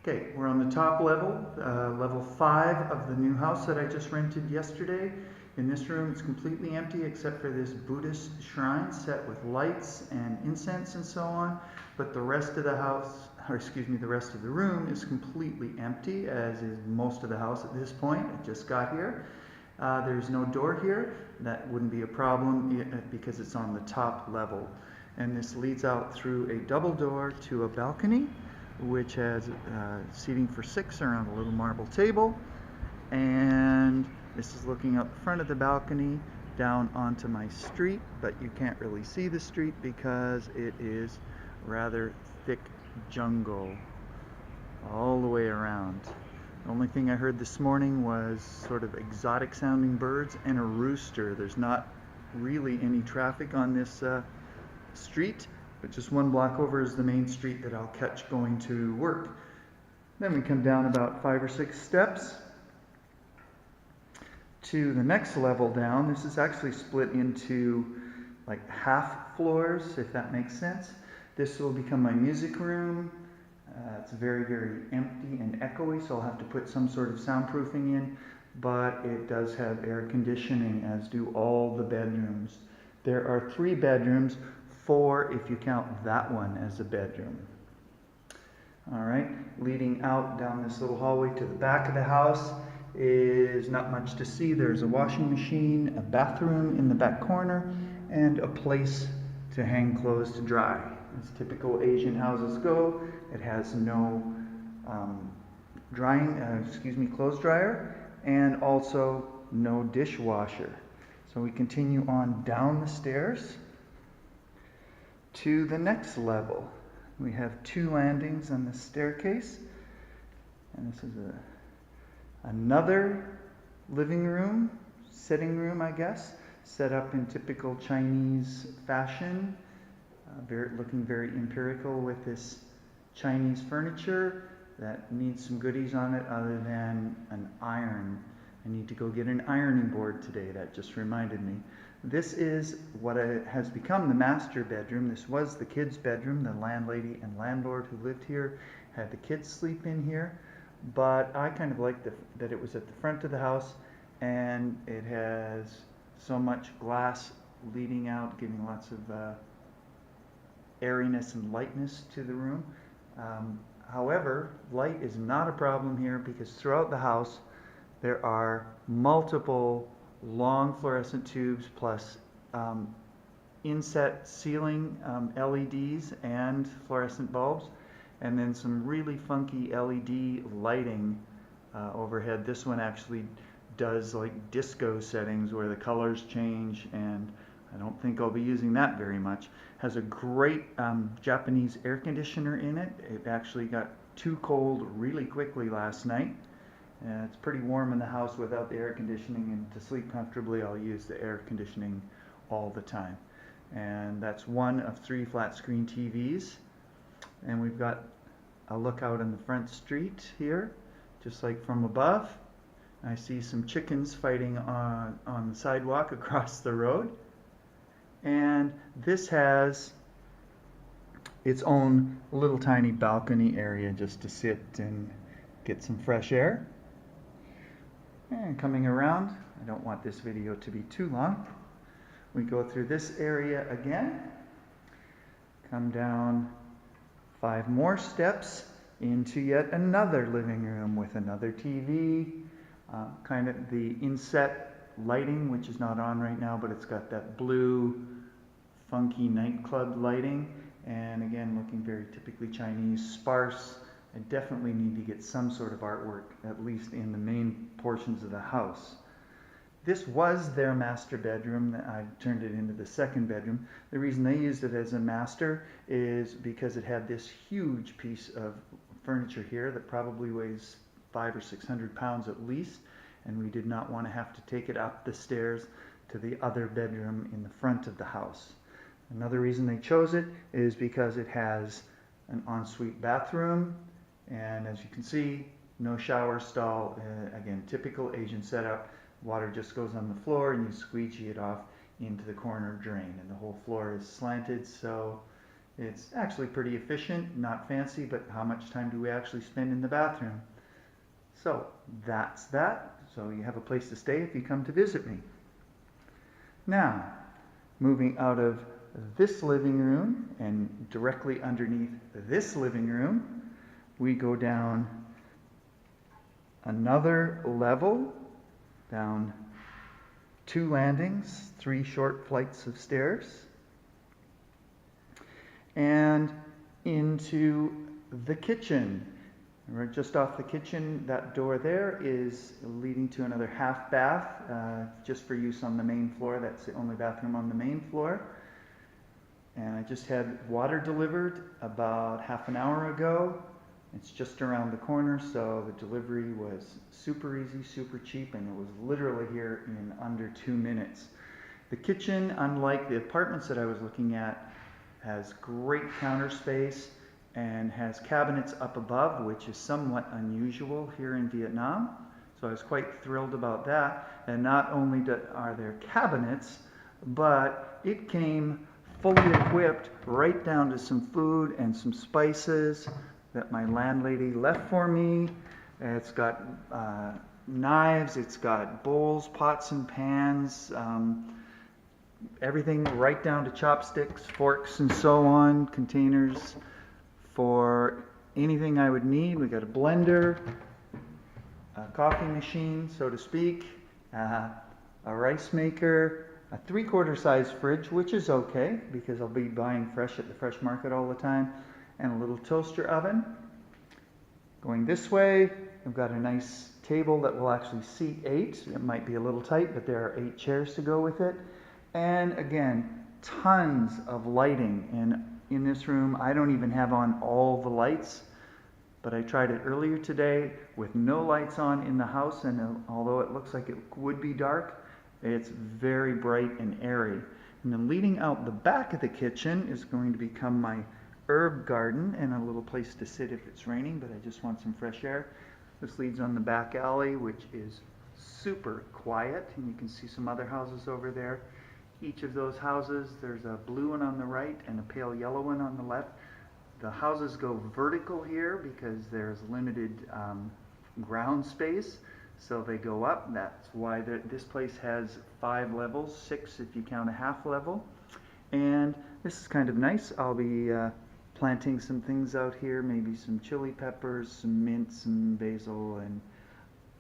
Okay, we're on the top level, level 5 of the new house that I just rented yesterday. In this room, it's completely empty except for this Buddhist shrine set with lights and incense and so on. But the rest of the house, or excuse me, the rest of the room is completely empty, as is most of the house at this point. I just got here. There's no door here. That wouldn't be a problem because it's on the top level. And this leads out through a double door to a balcony, which has seating for 6 around a little marble table. And this is looking out the front of the balcony down onto my street, but you can't really see the street because it is rather thick jungle all the way around. The only thing I heard this morning was sort of exotic sounding birds and a rooster. There's not really any traffic on this street, but just one block over is the main street that I'll catch going to work. Then we come down about 5 or 6 steps to the next level down. This is actually split into like half floors, if that makes sense. This will become my music room. It's very, very empty and echoey, so I'll have to put some sort of soundproofing in, but it does have air conditioning, as do all the bedrooms. There are 3 bedrooms, 4 if you count that one as a bedroom. All right, leading out down this little hallway to the back of the house is not much to see. There's a washing machine, a bathroom in the back corner, and a place to hang clothes to dry. As typical Asian houses go, it has no clothes dryer, and also no dishwasher. So we continue on down the stairs to the next level. We have 2 landings on the staircase, and this is another living room, sitting room, I guess, set up in typical Chinese fashion, looking very empirical with this Chinese furniture that needs some goodies on it other than an iron. I need to go get an ironing board today. That just reminded me. This is what has become the master bedroom. This was the kids' bedroom. The landlady and landlord who lived here had the kids sleep in here. But I kind of liked that it was at the front of the house, and it has so much glass leading out, giving lots of airiness and lightness to the room. However, light is not a problem here because throughout the house there are multiple long fluorescent tubes plus inset ceiling LEDs and fluorescent bulbs, and then some really funky LED lighting overhead. This one actually does like disco settings where the colors change, and I don't think I'll be using that very much. Has a great Japanese air conditioner in it. It actually got too cold really quickly last night. It's pretty warm in the house without the air conditioning, and to sleep comfortably I'll use the air conditioning all the time. And that's one of 3 flat screen TVs. And we've got a look out on the front street here, just like from above. I see some chickens fighting on the sidewalk across the road. And this has its own little tiny balcony area just to sit and get some fresh air. And coming around, I don't want this video to be too long. We go through this area again, come down 5 more steps into yet another living room with another TV, kind of the inset lighting, which is not on right now, but it's got that blue funky nightclub lighting, and again looking very typically Chinese, sparse. I definitely need to get some sort of artwork, at least in the main portions of the house. This was their master bedroom. I turned it into the second bedroom. The reason they used it as a master is because it had this huge piece of furniture here that probably weighs 500 or 600 pounds at least, and we did not want to have to take it up the stairs to the other bedroom in the front of the house. Another reason they chose it is because it has an ensuite bathroom, and as you can see, no shower stall. Again, typical Asian setup. Water just goes on the floor and you squeegee it off into the corner drain, and the whole floor is slanted, so It's actually pretty efficient, not fancy, but how much time do we actually spend in the bathroom? So that's that. So you have a place to stay if you come to visit me. Now, moving out of this living room and directly underneath this living room, we go down another level, down 2 landings, 3 short flights of stairs, and into the kitchen. We're just off the kitchen. That door there is leading to another half bath, just for use on the main floor. That's the only bathroom on the main floor. And I just had water delivered about half an hour ago. It's just around the corner, so the delivery was super easy, super cheap, and it was literally here in under 2 minutes. The kitchen, unlike the apartments that I was looking at, has great counter space and has cabinets up above, which is somewhat unusual here in Vietnam. So I was quite thrilled about that. And not only are there cabinets, but it came fully equipped right down to some food and some spices that my landlady left for me. It's got knives, it's got bowls, pots and pans, everything right down to chopsticks, forks, and so on, containers for anything I would need. We got a blender, a coffee machine, so to speak, a rice maker, a 3/4 size fridge, which is okay because I'll be buying fresh at the fresh market all the time, and a little toaster oven. Going this way, I've got a nice table that will actually seat 8. It might be a little tight, but there are 8 chairs to go with it. And again, tons of lighting. And in this room, I don't even have on all the lights, but I tried it earlier today with no lights on in the house, and although it looks like it would be dark, it's very bright and airy. And then leading out the back of the kitchen is going to become my herb garden and a little place to sit if it's raining, but I just want some fresh air. This leads on the back alley, which is super quiet, and you can see some other houses over there. Each of those houses, there's a blue one on the right and a pale yellow one on the left. The houses go vertical here because there's limited ground space, so they go up. That's why this place has 5 levels, 6 if you count a half level. And this is kind of nice. I'll be planting some things out here, maybe some chili peppers, some mint, some basil, and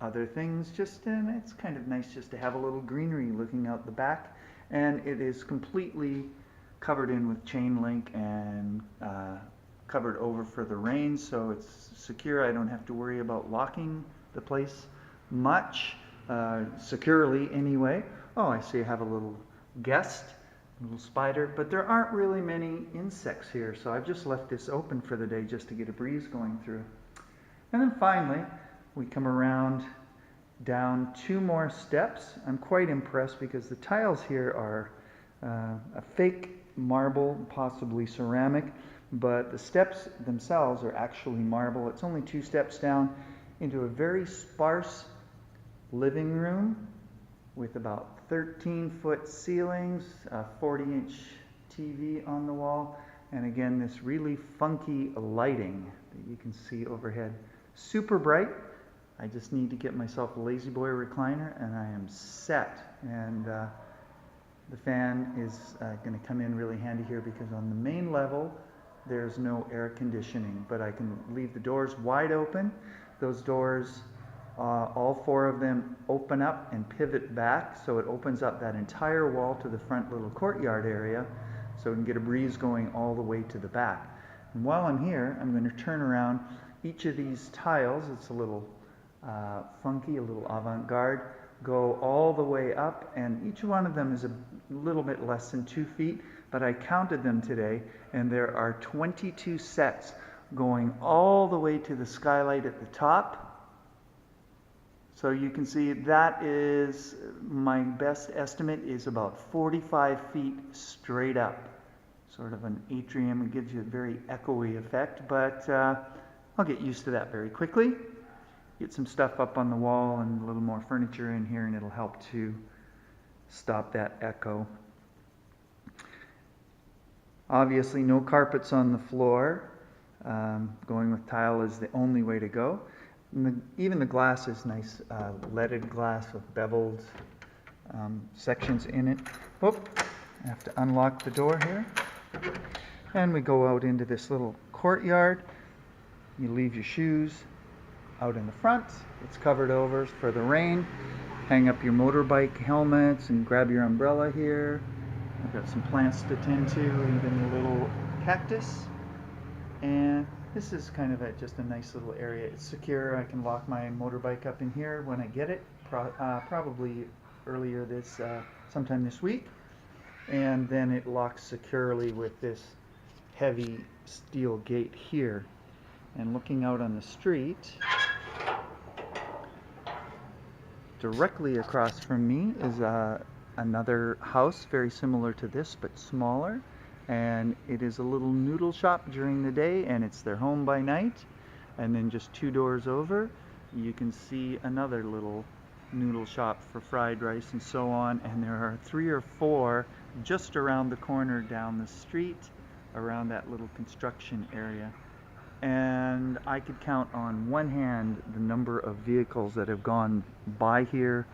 other things. And it's kind of nice just to have a little greenery looking out the back. And it is completely covered in with chain link and covered over for the rain, so it's secure. I don't have to worry about locking the place much, securely anyway. Oh, I see I have a little guest, a little spider, but there aren't really many insects here, so I've just left this open for the day just to get a breeze going through. And then finally, we come around down 2 more steps. I'm quite impressed because the tiles here are a fake marble, possibly ceramic, but the steps themselves are actually marble. It's only 2 steps down into a very sparse living room with about 13-foot ceilings, a 40-inch TV on the wall, and again this really funky lighting that you can see overhead. Super bright. I just need to get myself a Lazy Boy recliner and I am set. And the fan is going to come in really handy here because on the main level there's no air conditioning, but I can leave the doors wide open. Those doors, all 4 of them open up and pivot back, so it opens up that entire wall to the front little courtyard area, so we can get a breeze going all the way to the back. And while I'm here, I'm going to turn around each of these tiles. It's a little funky, a little avant-garde, go all the way up, and each one of them is a little bit less than 2 feet, but I counted them today, and there are 22 sets going all the way to the skylight at the top. So you can see that is, my best estimate is about 45 feet straight up. Sort of an atrium. It gives you a very echoey effect, but I'll get used to that very quickly. Get some stuff up on the wall and a little more furniture in here, and it'll help to stop that echo. Obviously no carpets on the floor. Going with tile is the only way to go. And even the glass is nice, leaded glass with beveled sections in it. Whoop, I have to unlock the door here. And we go out into this little courtyard. You leave your shoes out in the front. It's covered over for the rain. Hang up your motorbike helmets and grab your umbrella here. I've got some plants to tend to, even a little cactus. And this is kind of just a nice little area. It's secure. I can lock my motorbike up in here when I get it, probably earlier sometime this week. And then it locks securely with this heavy steel gate here. And looking out on the street, directly across from me is another house very similar to this but smaller, and it is a little noodle shop during the day and it's their home by night. And then just 2 doors over you can see another little noodle shop for fried rice and so on, and there are 3 or 4 just around the corner down the street around that little construction area. And I could count on one hand the number of vehicles that have gone by here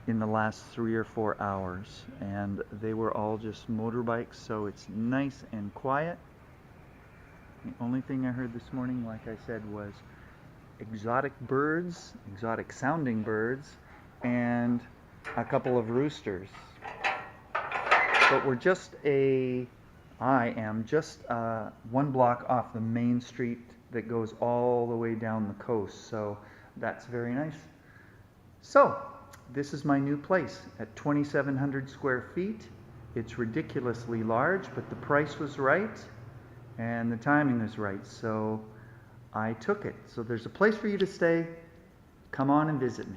in the last 3 or 4 hours, and they were all just motorbikes, so it's nice and quiet. The only thing I heard this morning, like I said, was exotic birds, exotic sounding birds, and a couple of roosters. But I am just 1 block off the main street that goes all the way down the coast, so that's very nice. So, this is my new place at 2,700 square feet. It's ridiculously large, but the price was right and the timing was right, so I took it. So there's a place for you to stay. Come on and visit me.